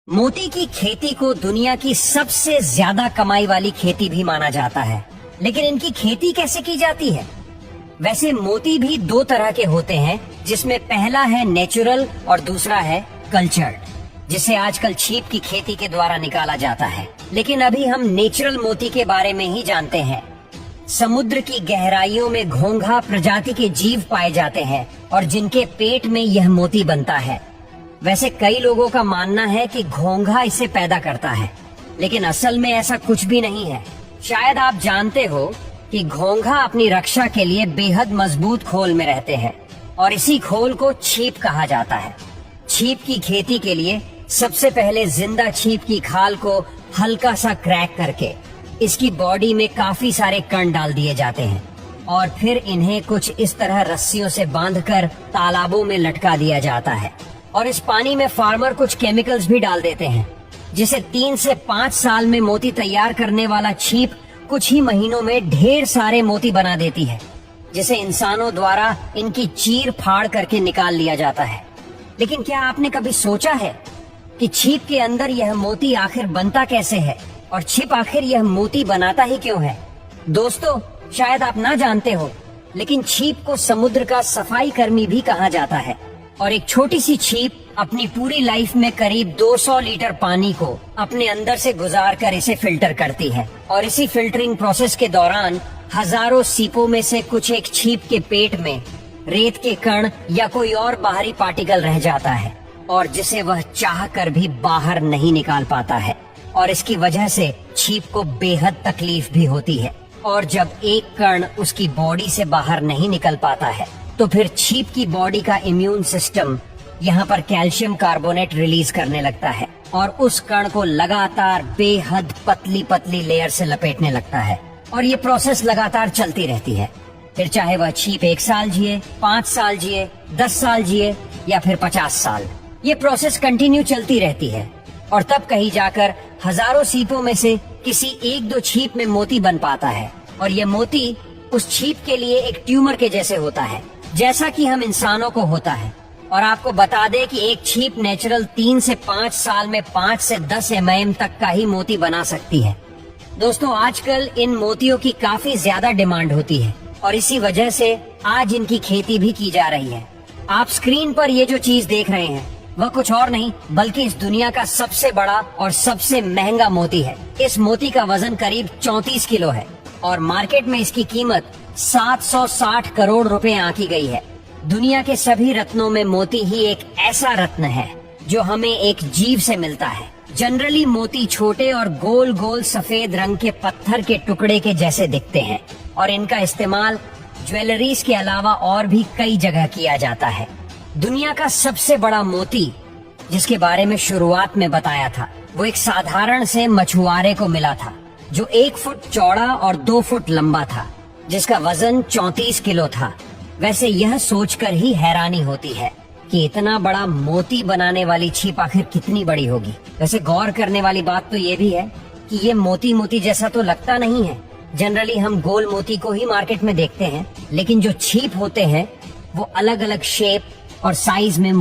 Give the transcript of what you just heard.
मोती की खेती को दुनिया की सबसे ज्यादा कमाई वाली खेती भी माना जाता है, लेकिन इनकी खेती कैसे की जाती है? वैसे मोती भी दो तरह के होते हैं, जिसमें पहला है नेचुरल और दूसरा है कल्चर्ड, जिसे आजकल छीप की खेती के द्वारा निकाला जाता है। लेकिन अभी हम नेचुरल मोती के बारे में ही जानते हैं। समुद्र की गहराइयों में घोंघा प्रजाति के जीव पाए जाते हैं और जिनके पेट में यह मोती बनता है। वैसे कई लोगों का मानना है कि घोंघा इसे पैदा करता है, लेकिन असल में ऐसा कुछ भी नहीं है। शायद आप जानते हो कि घोंघा अपनी रक्षा के लिए बेहद मजबूत खोल में रहते हैं और इसी खोल को छीप कहा जाता है। छीप की खेती के लिए सबसे पहले जिंदा छीप की खाल को हल्का सा क्रैक करके इसकी बॉडी में काफी सारे कण डाल दिए जाते हैं और फिर इन्हें कुछ इस तरह रस्सियों से बांधकर तालाबों में लटका दिया जाता है। और इस पानी में फार्मर कुछ केमिकल्स भी डाल देते हैं, जिसे 3 से 5 साल में मोती तैयार करने वाला छीप कुछ ही महीनों में ढेर सारे मोती बना देती है, जिसे इंसानों द्वारा इनकी चीर फाड़ करके निकाल लिया जाता है। लेकिन क्या आपने कभी सोचा है कि छीप के अंदर यह मोती आखिर बनता कैसे है और छिप आखिर यह मोती बनाता ही क्यों है? दोस्तों, शायद आप ना जानते हो, लेकिन छीप को समुद्र का सफाई कर्मी भी कहा जाता है और एक छोटी सी छीप अपनी पूरी लाइफ में करीब 200 लीटर पानी को अपने अंदर से गुजार कर इसे फिल्टर करती है। और इसी फिल्टरिंग प्रोसेस के दौरान हजारों सीपों में से कुछ एक छीप के पेट में रेत के कण या कोई और बाहरी पार्टिकल रह जाता है और जिसे वह चाह कर भी बाहर नहीं निकाल पाता है, और इसकी वजह से छीप को बेहद तकलीफ भी होती है। और जब एक कण उसकी बॉडी से बाहर नहीं निकल पाता है तो फिर छीप की बॉडी का इम्यून सिस्टम यहाँ पर कैल्शियम कार्बोनेट रिलीज करने लगता है और उस कण को लगातार बेहद पतली पतली लेयर से लपेटने लगता है। और ये प्रोसेस लगातार चलती रहती है, फिर चाहे वह छीप 1 साल जिए, 5 साल जिए, 10 साल जिए या फिर 50 साल, ये प्रोसेस कंटिन्यू चलती रहती है। और तब कहीं जाकर हजारों सीपों में से किसी 1-2 छीप में मोती बन पाता है और ये मोती उस छीप के लिए एक ट्यूमर के जैसे होता है, जैसा कि हम इंसानों को होता है। और आपको बता दें कि एक छीप नेचुरल 3 से 5 साल में 5 से 10 mm तक का ही मोती बना सकती है। दोस्तों, आजकल इन मोतियों की काफी ज्यादा डिमांड होती है और इसी वजह से आज इनकी खेती भी की जा रही है। आप स्क्रीन पर ये जो चीज देख रहे हैं वह कुछ और नहीं बल्कि इस दुनिया का सबसे बड़ा और सबसे महंगा मोती है। इस मोती का वजन करीब 34 किलो है और मार्केट में इसकी कीमत 760 करोड़ रुपए आंकी गई है। दुनिया के सभी रत्नों में मोती ही एक ऐसा रत्न है जो हमें एक जीव से मिलता है। जनरली मोती छोटे और गोल गोल सफेद रंग के पत्थर के टुकड़े के जैसे दिखते हैं और इनका इस्तेमाल ज्वेलरीज के अलावा और भी कई जगह किया जाता है। दुनिया का सबसे बड़ा मोती जिसके बारे में शुरुआत में बताया था, वो एक साधारण से मछुआरे को मिला था जो 1 फुट चौड़ा और 2 फुट लंबा था, जिसका वजन 34 किलो था। वैसे यह सोचकर ही हैरानी होती है कि इतना बड़ा मोती बनाने वाली छीप आखिर कितनी बड़ी होगी। वैसे गौर करने वाली बात तो ये भी है कि ये मोती मोती जैसा तो लगता नहीं है। जनरली हम गोल मोती को ही मार्केट में देखते हैं, लेकिन जो छीप होते हैं वो अलग अलग शेप और साइज में